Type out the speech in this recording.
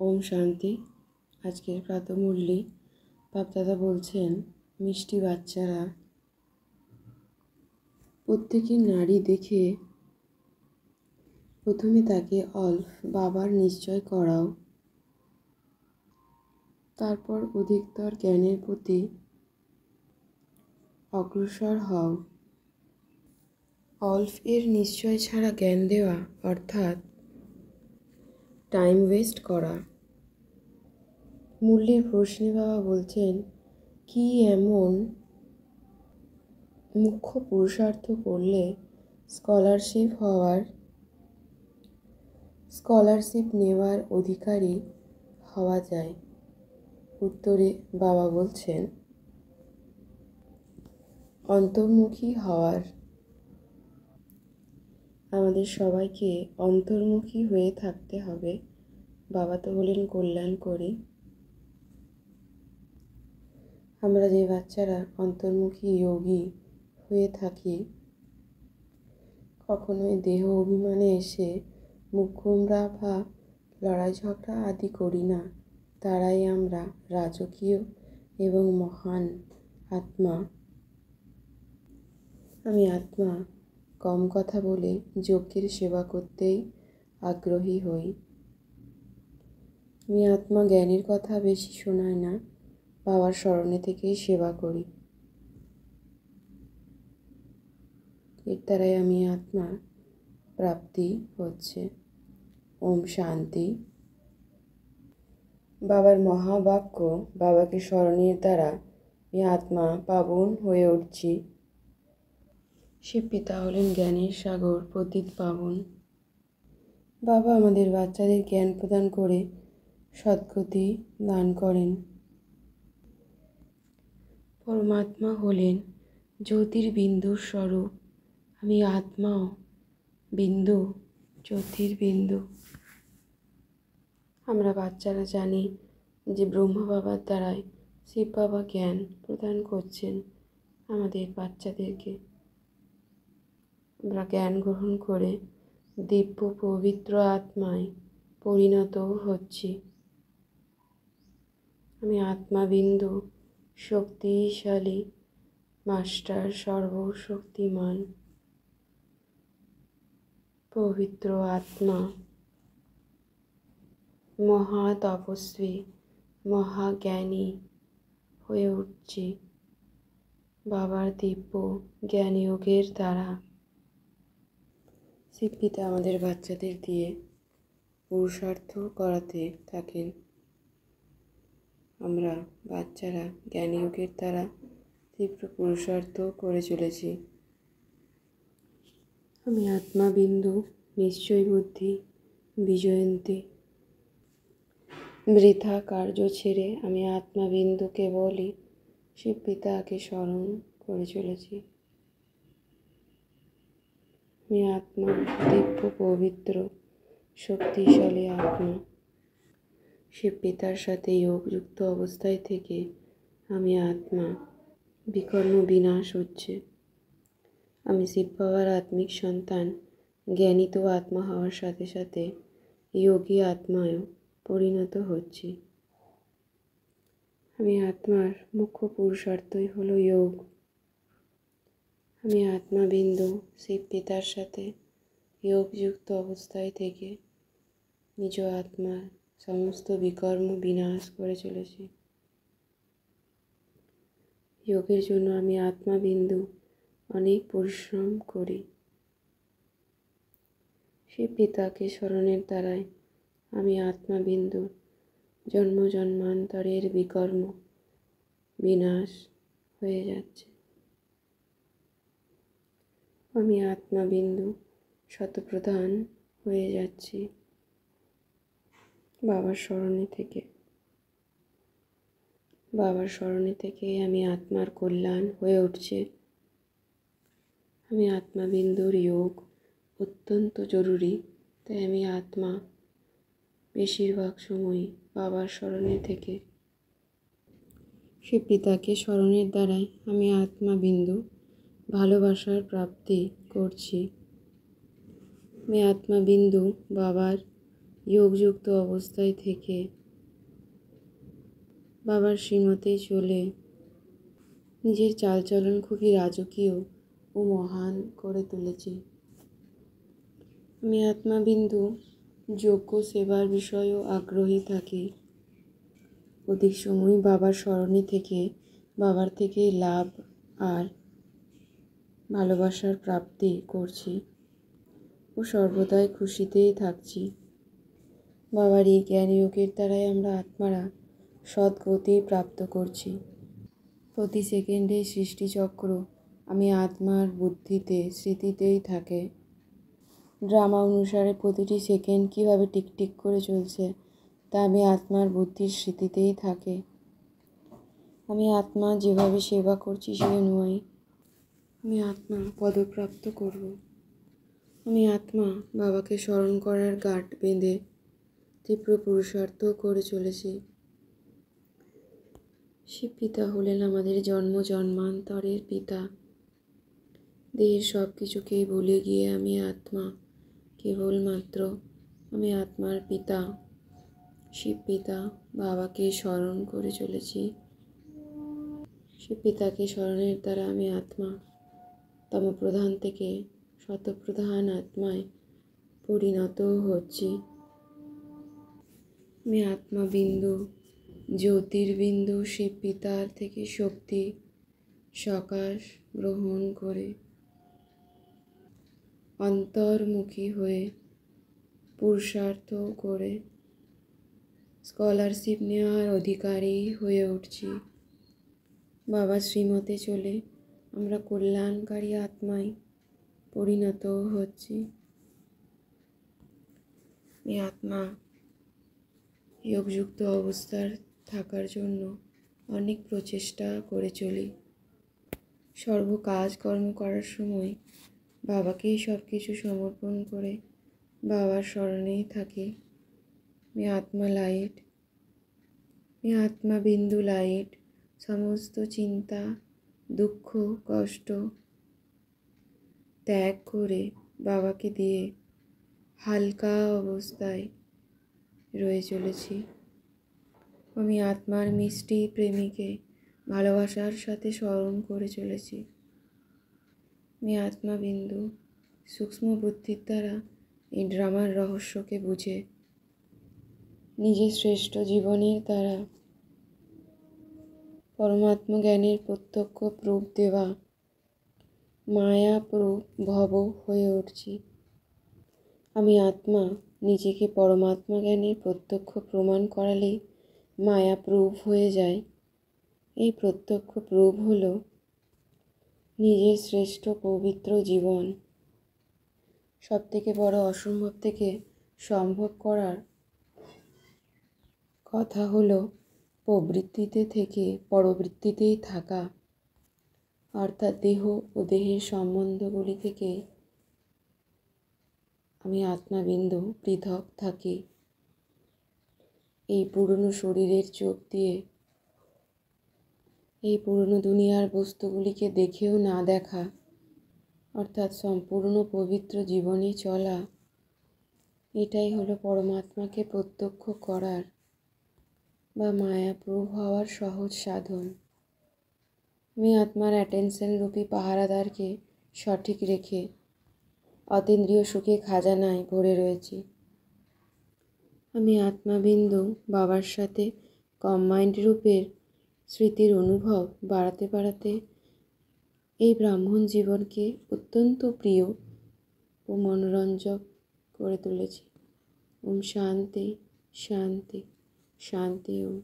ওম শান্তি। আজকের প্রাতঃমুরলি বাপদাদা বলছেন, মিষ্টি বাচ্চারা প্রত্যেকের নাড়ি দেখে প্রথমে তাকে অল্প বাবার নিশ্চয় করাও, তারপর অধিকতর জ্ঞানের প্রতি অগ্রসর হও। অল্প এর নিশ্চয় ছাড়া জ্ঞান দেওয়া অর্থাৎ টাইম ওয়েস্ট করা। মুরলির প্রশ্নে বাবা বলছেন, কি এমন মুখ্য পুরুষার্থ করলে স্কলারশিপ নেওয়ার অধিকারী হওয়া যায়? উত্তরে বাবা বলছেন, অন্তর্মুখী হওয়ার। আমাদের সবাইকে অন্তর্মুখী হয়ে থাকতে হবে। বাবা তো বলেন কল্যাণ করি। আমরা যে বাচ্চারা অন্তর্মুখী যোগী হয়ে থাকি, কখনোই দেহ অভিমানে এসে মুখ গোমরা বা লড়াই ঝগড়া আদি করি না। তারাই আমরা রাজকীয় এবং মহান আত্মা। আমি আত্মা কম কথা বলে যজ্ঞের সেবা করতেই আগ্রহী হই। আমি আত্মা জ্ঞানের কথা বেশি শোনাই না, বাবার স্মরণে থেকেই সেবা করি। এর দ্বারাই আমি আত্মার প্রাপ্তি হচ্ছে। ওম শান্তি। বাবার মহাবাক্য, বাবাকে স্মরণের দ্বারা আমি আত্মা পাবন হয়ে উঠছি। শিব পিতা হলেন জ্ঞানের সাগর, পতিত পাবন। বাবা আমাদের বাচ্চাদের জ্ঞান প্রদান করে সদ্গতি দান করেন। পরমাত্মা হলেন জ্যোতির্বিন্দুর স্বরূপ। আমি আত্মাও বিন্দু, জ্যোতির্বিন্দু। আমরা বাচ্চারা জানি যে ব্রহ্ম বাবার দ্বারাই শিব বাবা জ্ঞান প্রদান করছেন আমাদের বাচ্চাদেরকে। আমরা জ্ঞান গ্রহণ করে দিব্য পবিত্র আত্মায় পরিণত হচ্ছি। আমি আত্মাবিন্দু, শক্তিশালী মাস্টার, সর্বশক্তিমান পবিত্র আত্মা, মহা তপস্বী, মহাজ্ঞানী হয়ে উঠছি বাবার দিব্য জ্ঞান যোগের দ্বারা। শিব পিতা আমাদের বাচ্চাদের দিয়ে পুরুষার্থ করাতে থাকেন। আমরা বাচ্চারা জ্ঞানযোগের দ্বারা তীব্র পুরুষার্থ করে চলেছি। আমি আত্মাবিন্দু, নিশ্চয় বুদ্ধি, বিজয়ন্তী। বৃথা কার্য ছেড়ে আমি আত্মাবিন্দুকে বলি শিব পিতাকে স্মরণ করে চলেছি। আমি আত্মা দিব্য পবিত্র শক্তিশালী আত্মা। শিব পিতার সাথে যোগযুক্ত অবস্থায় থেকে আমি আত্মা বিকর্ম বিনাশ হচ্ছে। আমি শিব বাবার আত্মিক সন্তান, জ্ঞানিত আত্মা হওয়ার সাথে সাথে যোগী আত্মায়ও পরিণত হচ্ছি। আমি আত্মার মুখ্য পুরুষার্থই হলো যোগ। আমি আত্মাবিন্দু শিব পিতার সাথে যোগযুক্ত অবস্থায় থেকে নিজ আত্মার সমস্ত বিকর্ম বিনাশ করে চলেছি। যোগের জন্য আমি আত্মাবিন্দু অনেক পরিশ্রম করি। শিব পিতাকে স্মরণের দ্বারাই আমি আত্মাবিন্দু জন্ম জন্মান্তরের বিকর্ম বিনাশ হয়ে যাচ্ছে। আমি আত্মাবিন্দু শতপ্রধান হয়ে যাচ্ছি বাবার স্মরণে থেকে। বাবার স্মরণে থেকে আমি আত্মার কল্যাণ হয়ে উঠছে। আমি আত্মাবিন্দুর যোগ অত্যন্ত জরুরি, তাই আমি আত্মা বেশিরভাগ সময়ই বাবার স্মরণে থেকে শিব পিতাকে স্মরণের দ্বারাই আমি আত্মাবিন্দু ভালোবাসার প্রাপ্তি করছি। আমি আত্মাবিন্দু বাবার যোগযুক্ত অবস্থায় থেকে বাবার শ্রীমতে চলে নিজের চালচলন খুবই রাজকীয় ও মহান করে তুলেছি। আমি আত্মাবিন্দু যোগ্য সেবার বিষয়েও আগ্রহী থাকি। অধিক সময় বাবার স্মরণে থেকে বাবার থেকে লাভ আর ভালোবাসার প্রাপ্তি করছি ও সর্বদাই খুশিতেই থাকছি। বাবার এই জ্ঞান যোগের দ্বারাই আমরা আত্মারা সদ্গতি প্রাপ্ত করছি। প্রতি সেকেন্ডে সৃষ্টিচক্র আমি আত্মার বুদ্ধিতে স্মৃতিতেই থাকে। ড্রামা অনুসারে প্রতিটি সেকেন্ড কীভাবে টিকটিক করে চলছে তা আমি আত্মার বুদ্ধির স্মৃতিতেই থাকে। আমি আত্মা যেভাবে সেবা করছি সে নয়, আমি আত্মা পদপ্রাপ্ত করব। আমি আত্মা বাবাকে স্মরণ করার গাঁট বেঁধে তীব্র পুরুষার্থ করে চলেছি। শিব পিতা হলেন আমাদের জন্ম জন্মান্তরের পিতা। দেহের সব কিছুকেই ভুলে গিয়ে আমি আত্মা, কেবলমাত্র আমি আত্মার পিতা শিব পিতা বাবাকে স্মরণ করে চলেছি। শিব পিতাকে স্মরণের দ্বারা আমি আত্মা তমপ্রধান থেকে শতপ্রধান আত্মায় পরিণত হচ্ছি। আমি আত্মাবিন্দু জ্যোতির্বিন্দু শিব পিতার থেকে শক্তি সকাশ গ্রহণ করে অন্তর্মুখী হয়ে পুরুষার্থ করে স্কলারশিপ নেওয়ার অধিকারী হয়ে উঠছি। বাবা শ্রীমতে চলে আমরা কল্যাণকারী আত্মায় পরিণত হচ্ছি। এই আত্মা যোগযুক্ত অবস্থার থাকার জন্য অনেক প্রচেষ্টা করে চলি। সর্ব কাজকর্ম করার সময় বাবাকেই সব কিছু সমর্পণ করে বাবার স্মরণেই থাকি। আমি আত্মা লাইট, আমি আত্মাবিন্দু লাইট সমস্ত চিন্তা দুঃখ কষ্ট ত্যাগ করে বাবাকে দিয়ে হালকা অবস্থায় রয়ে চলেছি। আমি আত্মার মিষ্টি প্রেমীকে ভালোবাসার সাথে স্মরণ করে চলেছি। আমি আত্মাবিন্দু সূক্ষ্ম বুদ্ধির দ্বারা এই ড্রামার রহস্যকে বুঝে নিজের শ্রেষ্ঠ জীবনের দ্বারা পরমাত্ম জ্ঞানের প্রত্যক্ষ প্রুফ দেওয়া মায়া প্রুফ ভব হয়ে উঠছি। আমি আত্মা নিজেকে পরমাত্মা জ্ঞানের প্রত্যক্ষ প্রমাণ করালেই মায়া প্রুফ হয়ে যায়। এই প্রত্যক্ষ প্রুফ হলো নিজের শ্রেষ্ঠ পবিত্র জীবন। সবথেকে বড় অসম্ভব থেকে সম্ভব করার কথা হলো প্রবৃত্তিতে থেকে পরবৃত্তিতেই থাকা, অর্থাৎ দেহ ও দেহের সম্বন্ধগুলি থেকে আমি আত্মাবিন্দু পৃথক থাকি। এই পুরনো শরীরের চোখ দিয়ে এই পুরনো দুনিয়ার বস্তুগুলিকে দেখেও না দেখা, অর্থাৎ সম্পূর্ণ পবিত্র জীবনে চলা, এটাই হলো পরমাত্মাকে প্রত্যক্ষ করার বা মায়াপ্রভ হওয়ার সহজ সাধন। আমি আত্মার অ্যাটেনশন রূপী পাহারাদারকে সঠিক রেখে অতীন্দ্রিয় সুখে খাজানায় ভরে রয়েছি। আমি আত্মাবিন্দু বাবার সাথে কম্বাইন্ড রূপের স্মৃতির অনুভব বাড়াতে বাড়াতে এই ব্রাহ্মণ জীবনকে অত্যন্ত প্রিয় ও মনোরঞ্জক করে তুলেছি। ওম শান্তি শান্তি শান্তি ওম।